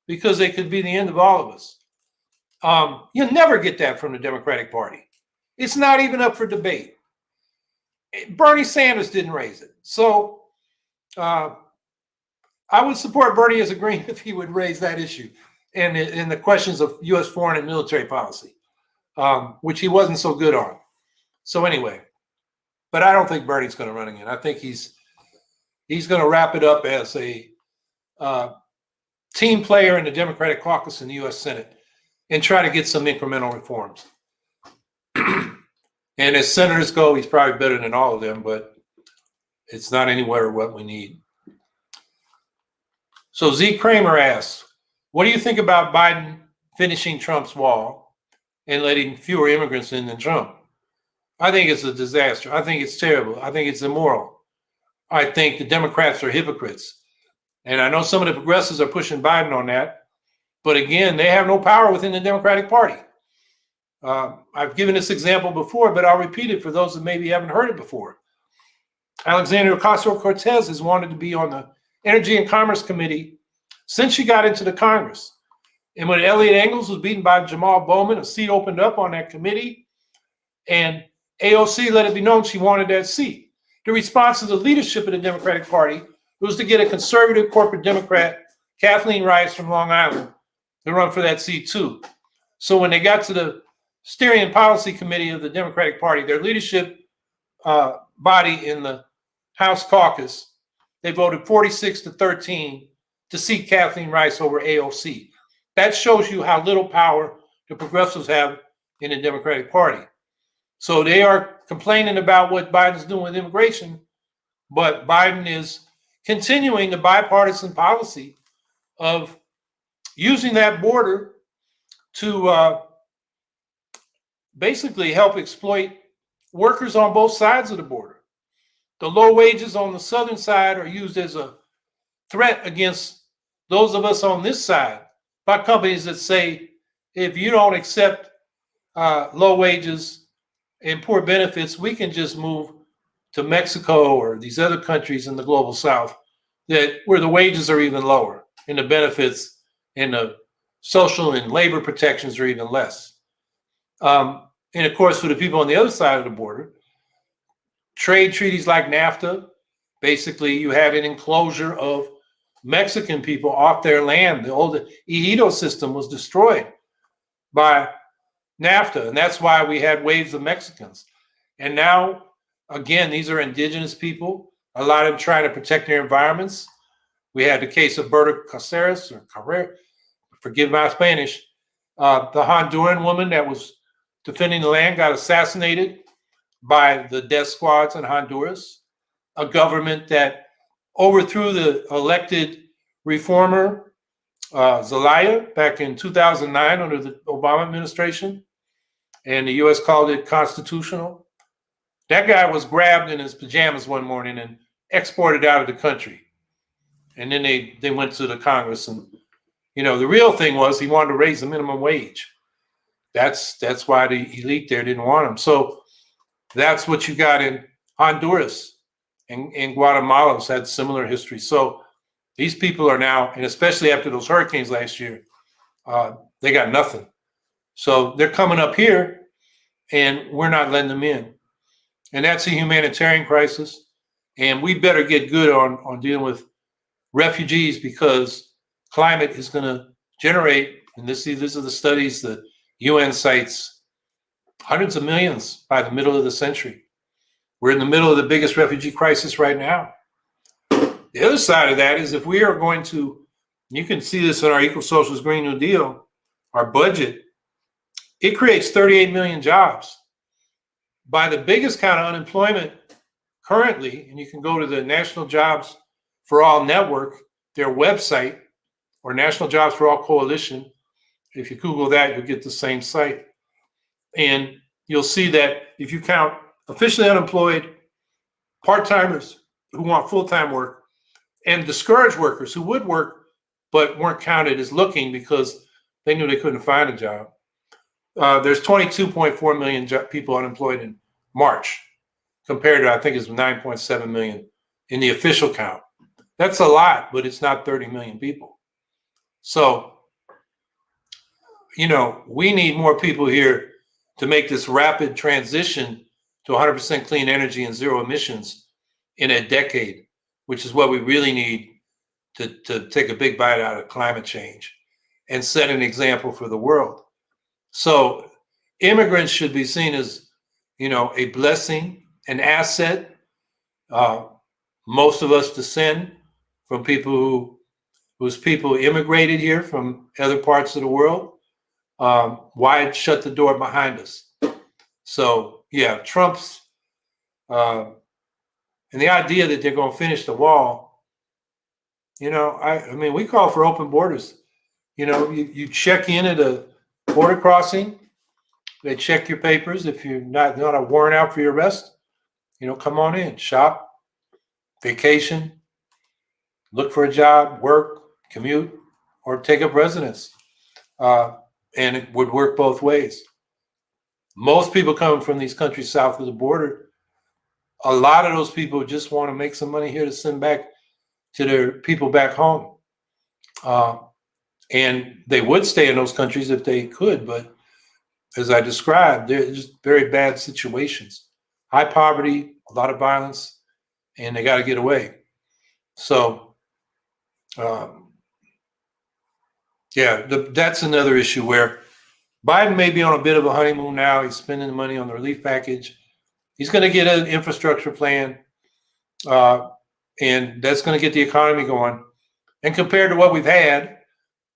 because they could be the end of all of us. You'll never get that from the Democratic Party. It's not even up for debate. Bernie Sanders didn't raise it. So I would support Bernie as a Green if he would raise that issue and in the questions of U.S. foreign and military policy, which he wasn't so good on. So anyway, but I don't think Bernie's going to run again. I think he's going to wrap it up as a team player in the Democratic caucus in the U.S. Senate and try to get some incremental reforms. And as senators go, he's probably better than all of them, but it's not anywhere what we need. So Zeke Kramer asks, what do you think about Biden finishing Trump's wall and letting fewer immigrants in than Trump? I think it's a disaster. I think it's terrible. I think it's immoral. I think the Democrats are hypocrites. And I know some of the progressives are pushing Biden on that. But again, they have no power within the Democratic Party. I've given this example before, but I'll repeat it for those that maybe haven't heard it before. Alexandria Ocasio-Cortez has wanted to be on the Energy and Commerce Committee since she got into the Congress. And when Elliot Engels was beaten by Jamal Bowman, a seat opened up on that committee, and AOC let it be known she wanted that seat. The response of the leadership of the Democratic Party was to get a conservative corporate Democrat, Kathleen Rice from Long Island, to run for that seat too. So when they got to the Steering and Policy Committee of the Democratic Party, their leadership body in the House caucus, they voted 46-13 to seat Kathleen Rice over AOC. That shows you how little power the progressives have in the Democratic Party. So they are complaining about what Biden's doing with immigration, but Biden is continuing the bipartisan policy of using that border to basically help exploit workers on both sides of the border. The low wages on the southern side are used as a threat against those of us on this side by companies that say, if you don't accept low wages and poor benefits, we can just move to Mexico or these other countries in the global south where the wages are even lower and the benefits and the social and labor protections are even less. And of course, for the people on the other side of the border, trade treaties like NAFTA, basically you had an enclosure of Mexican people off their land. The old Ejido system was destroyed by NAFTA, and that's why we had waves of Mexicans. And now, again, these are indigenous people, a lot of them trying to protect their environments. We had the case of Berta Cáceres, or Carrera, forgive my Spanish, the Honduran woman that was defending the land got assassinated by the death squads in Honduras, a government that overthrew the elected reformer Zelaya back in 2009 under the Obama administration, and the U.S. called it constitutional. That guy was grabbed in his pajamas one morning and exported out of the country. And then they went to the Congress, and the real thing was he wanted to raise the minimum wage. That's why the elite there didn't want him. So that's what you got in Honduras, and Guatemala's had similar history. So these people are now, and especially after those hurricanes last year, they got nothing. So they're coming up here, and we're not letting them in. And that's a humanitarian crisis. And we better get good on dealing with refugees, because climate is going to generate, and these are the studies that UN cites, hundreds of millions by the middle of the century. We're in the middle of the biggest refugee crisis right now. The other side of that is if we are going to, you can see this in our Ecosocialist Green New Deal, our budget, it creates 38 million jobs. By the biggest kind of unemployment currently, and you can go to the National Jobs for All Network, their website, or National Jobs for All Coalition. If you Google that, you'll get the same site. And you'll see that if you count officially unemployed, part-timers who want full-time work, and discouraged workers who would work but weren't counted as looking because they knew they couldn't find a job, there's 22.4 million people unemployed in March, compared to, I think it's 9.7 million in the official count. That's a lot, but it's not 30 million people. So, we need more people here to make this rapid transition to 100% clean energy and zero emissions in a decade, which is what we really need to take a big bite out of climate change and set an example for the world. So immigrants should be seen as, a blessing, an asset. Most of us descend from people whose people immigrated here from other parts of the world. Why shut the door behind us? So yeah, Trump's and the idea that they're going to finish the wall. I mean, we call for open borders. You check in at a border crossing. They check your papers. If you're not a warrant out for your arrest, come on in, shop, vacation, look for a job, work, commute, or take up residence. And it would work both ways. Most people coming from these countries south of the border, a lot of those people just want to make some money here to send back to their people back home. And they would stay in those countries if they could, but as I described, they're just very bad situations. High poverty, a lot of violence, and they got to get away. So, that's another issue where Biden may be on a bit of a honeymoon now. He's spending the money on the relief package. He's going to get an infrastructure plan, and that's going to get the economy going. And compared to what we've had,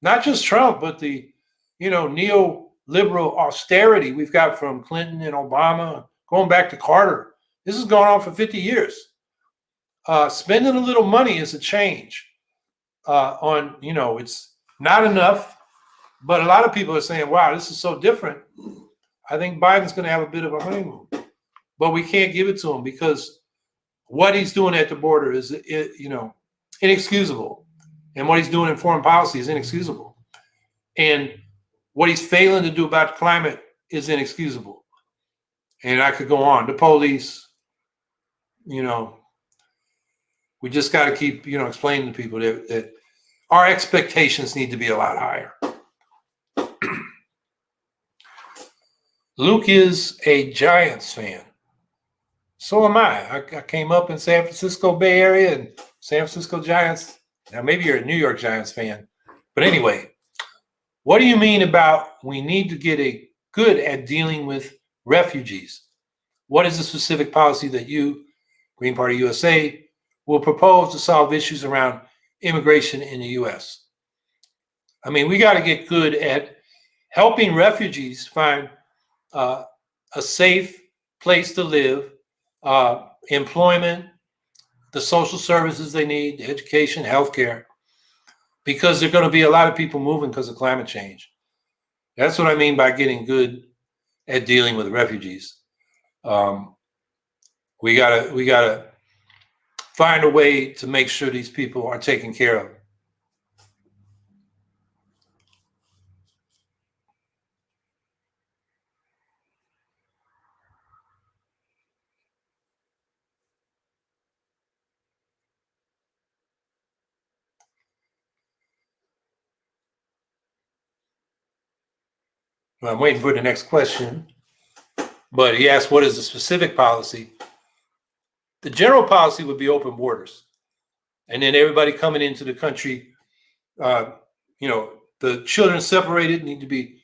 not just Trump, but the, neoliberal austerity we've got from Clinton and Obama, going back to Carter. This has gone on for 50 years. Spending a little money is a change. It's not enough, but a lot of people are saying, wow, this is so different. I think Biden's going to have a bit of a honeymoon, but we can't give it to him because what he's doing at the border is, inexcusable. And what he's doing in foreign policy is inexcusable. And what he's failing to do about climate is inexcusable. And I could go on. The police, we just got to keep, explaining to people that our expectations need to be a lot higher. Luke is a Giants fan. So am I. I came up in San Francisco Bay Area and San Francisco Giants. Now, maybe you're a New York Giants fan. But anyway, what do you mean about we need to get good at dealing with refugees? What is the specific policy that you, Green Party USA, will propose to solve issues around immigration in the U.S.? I mean, we got to get good at helping refugees find a safe place to live, employment, the social services they need, education, healthcare, because there are going to be a lot of people moving because of climate change. That's what I mean by getting good at dealing with refugees. We gotta find a way to make sure these people are taken care of. Well, I'm waiting for the next question, but he asked, what is the specific policy? The general policy would be open borders, and then everybody coming into the country, the children separated need to be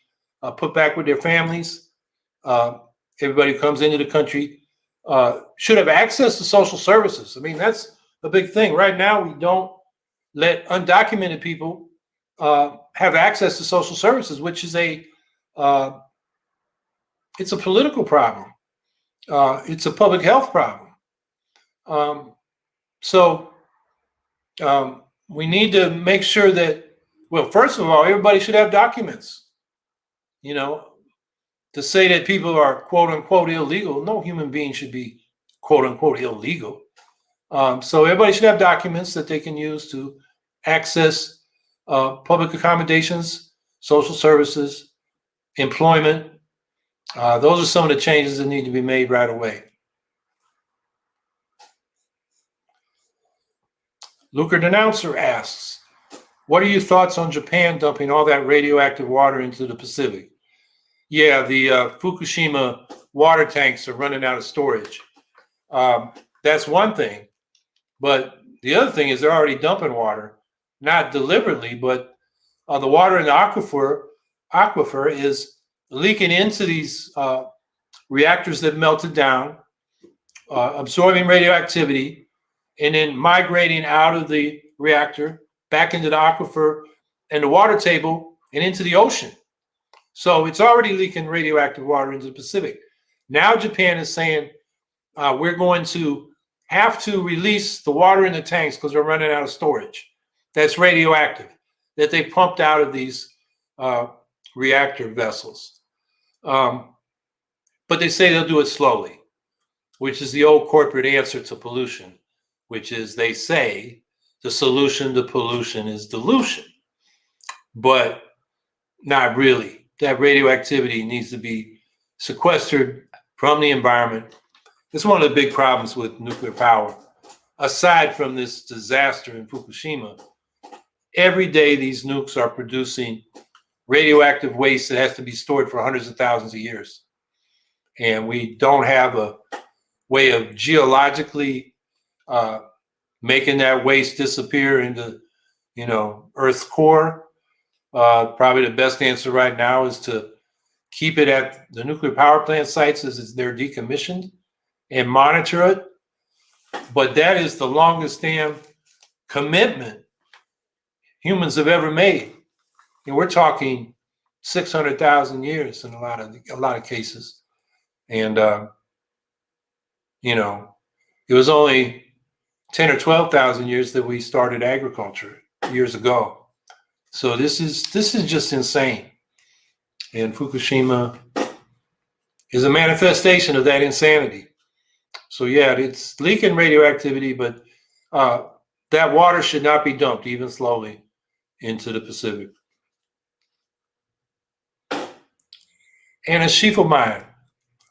put back with their families. Everybody who comes into the country should have access to social services. I mean, that's a big thing. Right now, we don't let undocumented people have access to social services, which is it's a political problem. It's a public health problem. So we need to make sure that, well, first of all, everybody should have documents. To say that people are quote unquote illegal, no human being should be quote unquote illegal. So everybody should have documents that they can use to access public accommodations, social services, employment. Those are some of the changes that need to be made right away. Lucre Denouncer asks, what are your thoughts on Japan dumping all that radioactive water into the Pacific? Yeah, the Fukushima water tanks are running out of storage. That's one thing. But the other thing is they're already dumping water, not deliberately, but the water in the aquifer is leaking into these reactors that melted down, absorbing radioactivity, and then migrating out of the reactor back into the aquifer and the water table and into the ocean. So it's already leaking radioactive water into the Pacific. Now Japan is saying we're going to have to release the water in the tanks because we're running out of storage. That's radioactive that they pumped out of these reactor vessels. But they say they'll do it slowly, which is the old corporate answer to pollution, which is they say the solution to pollution is dilution, but not really. That radioactivity needs to be sequestered from the environment. It's one of the big problems with nuclear power. Aside from this disaster in Fukushima, every day these nukes are producing radioactive waste that has to be stored for hundreds of thousands of years. And we don't have a way of geologically making that waste disappear into, Earth's core. Probably the best answer right now is to keep it at the nuclear power plant sites as they're decommissioned and monitor it. But that is the longest damn commitment humans have ever made. And we're talking 600,000 years in a lot of cases. And it was only 10 or 12,000 years that we started agriculture years ago. So this is just insane. And Fukushima is a manifestation of that insanity. So yeah, it's leaking radioactivity, but that water should not be dumped even slowly into the Pacific. And a sheaf of mine,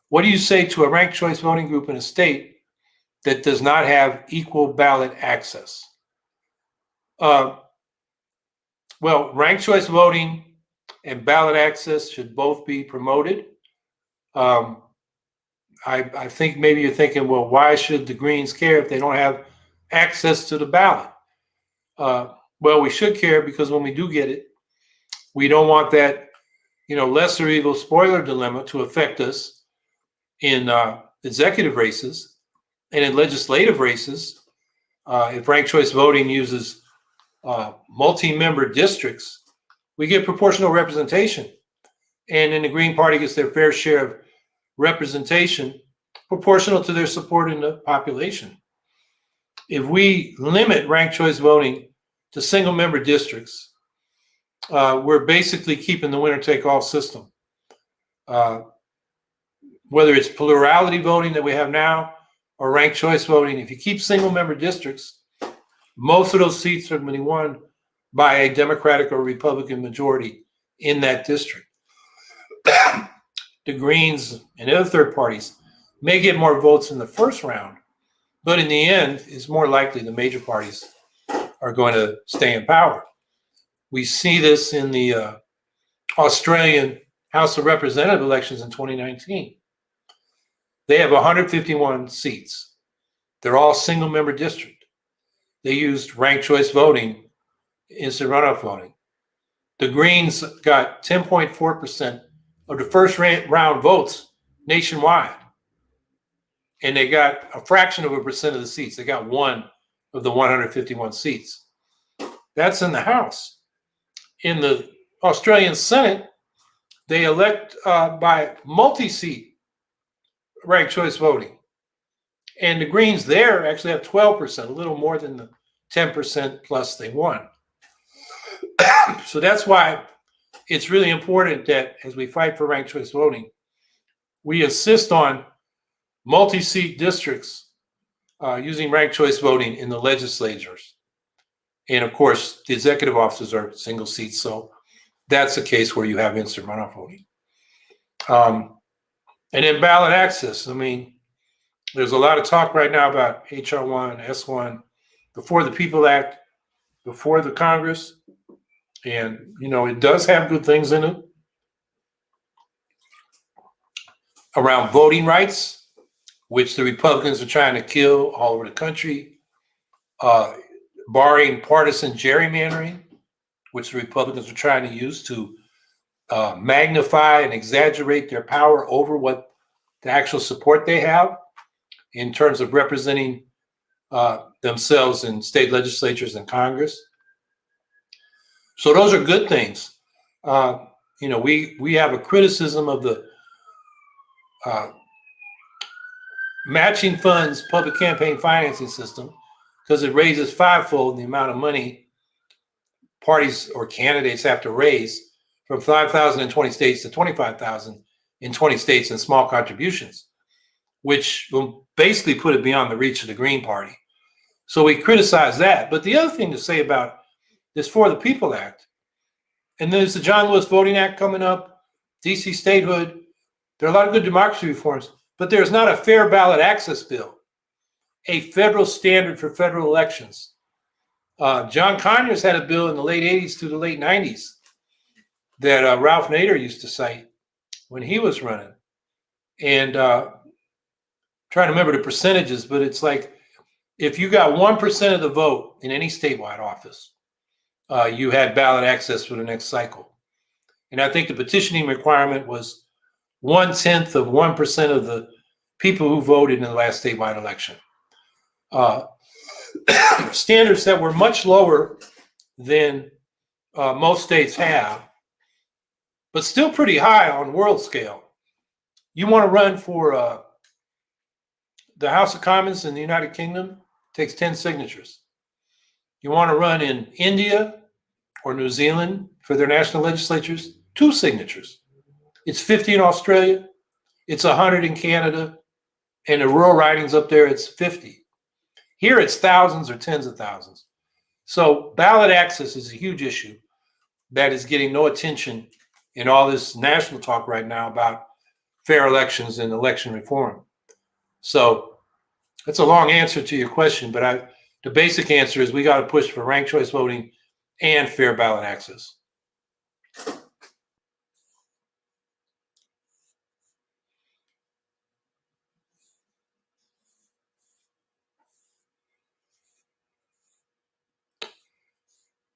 what do you say to a ranked choice voting group in a state that does not have equal ballot access? Well, ranked choice voting and ballot access should both be promoted. I think maybe you're thinking, well, why should the Greens care if they don't have access to the ballot? Well, we should care because when we do get it, we don't want that, lesser evil spoiler dilemma to affect us in executive races and in legislative races. If ranked choice voting uses multi-member districts, we get proportional representation. And then the Green Party gets their fair share of representation proportional to their support in the population. If we limit ranked choice voting to single member districts, we're basically keeping the winner take all system. Whether it's plurality voting that we have now or ranked choice voting, if you keep single member districts, most of those seats are going to be won by a Democratic or Republican majority in that district. The Greens and other third parties may get more votes in the first round, but in the end, it's more likely the major parties are going to stay in power. We see this in the Australian House of Representative elections in 2019. They have 151 seats. They're all single member district. They used ranked choice voting, instant runoff voting. The Greens got 10.4% of the first round votes nationwide. And they got a fraction of a percent of the seats. They got one of the 151 seats. That's in the House. In the Australian Senate, they elect by multi-seat ranked choice voting. And the Greens there actually have 12%, a little more than the 10% plus they won. So that's why it's really important that as we fight for ranked choice voting, we insist on multi-seat districts using ranked choice voting in the legislatures. And of course, the executive offices are single seats. So that's a case where you have instant runoff voting. And then ballot access. I mean, there's a lot of talk right now about HR 1, S1, before the People Act, before the Congress. And, it does have good things in it around voting rights, which the Republicans are trying to kill all over the country, barring partisan gerrymandering, which the Republicans are trying to use to magnify and exaggerate their power over what the actual support they have in terms of representing themselves in state legislatures and Congress. So those are good things. We have a criticism of the matching funds public campaign financing system because it raises fivefold the amount of money parties or candidates have to raise from 5,000 in 20 states to 25,000 in 20 states in small contributions, which will basically put it beyond the reach of the Green Party. So we criticize that. But the other thing to say about this For the People Act, and there's the John Lewis Voting Act coming up, DC statehood. There are a lot of good democracy reforms, but there's not a fair ballot access bill, a federal standard for federal elections. John Conyers had a bill in the late 80s to the late 90s that Ralph Nader used to cite when he was running. And trying to remember the percentages, but it's like if you got 1% of the vote in any statewide office, you had ballot access for the next cycle. And I think the petitioning requirement was 1/10 of 1% of the people who voted in the last statewide election. Standards that were much lower than most states have, but still pretty high on world scale. You want to run for the House of Commons in the United Kingdom, takes 10 signatures. You want to run in India or New Zealand for their national legislatures, 2 signatures. It's 50 in Australia, it's 100 in Canada, and the rural ridings up there, it's 50. Here it's thousands or tens of thousands. So ballot access is a huge issue that is getting no attention in all this national talk right now about fair elections and election reform. So that's a long answer to your question, but the basic answer is we got to push for ranked choice voting and fair ballot access.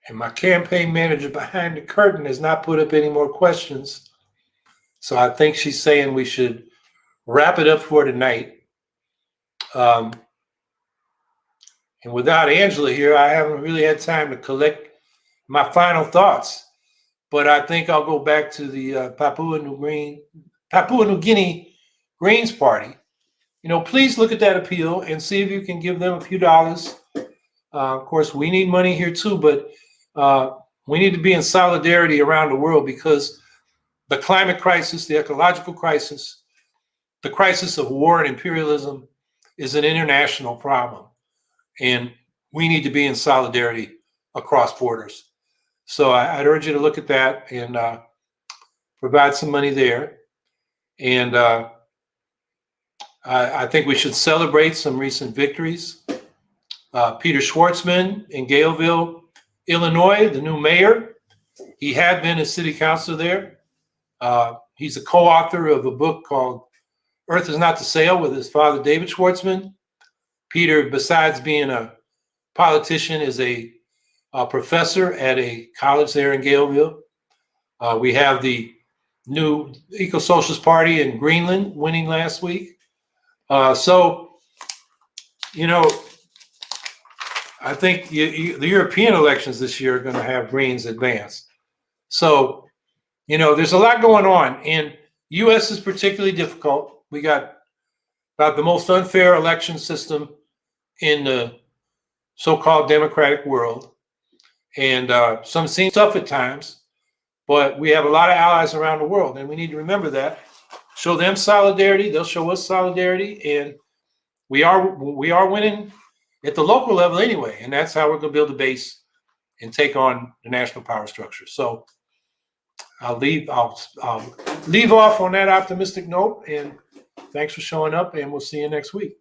And my campaign manager behind the curtain has not put up any more questions. So I think she's saying we should wrap it up for tonight. And without Angela here, I haven't really had time to collect my final thoughts. But I think I'll go back to the Papua New Guinea Greens Party. Please look at that appeal and see if you can give them a few dollars. Of course, we need money here too, but we need to be in solidarity around the world because the climate crisis, the ecological crisis, the crisis of war and imperialism is an international problem. And we need to be in solidarity across borders. So I'd urge you to look at that and provide some money there. And I think we should celebrate some recent victories. Peter Schwartzman in Galeville, Illinois, the new mayor. He had been a city councilor there. He's a co-author of a book called Earth is Not to Sale with his father, David Schwartzman. Peter, besides being a politician, is a professor at a college there in Galeville. We have the new Ecosocialist Party in Greenland winning last week. I think the European elections this year are going to have Greens advance. So, there's a lot going on. And U.S. is particularly difficult. We got about the most unfair election system in the so-called democratic world. And some seem tough at times, but we have a lot of allies around the world. And we need to remember that. Show them solidarity. They'll show us solidarity. And we are winning at the local level anyway, and that's how we're going to build a base and take on the national power structure. So I'll leave off on that optimistic note, and thanks for showing up, and we'll see you next week.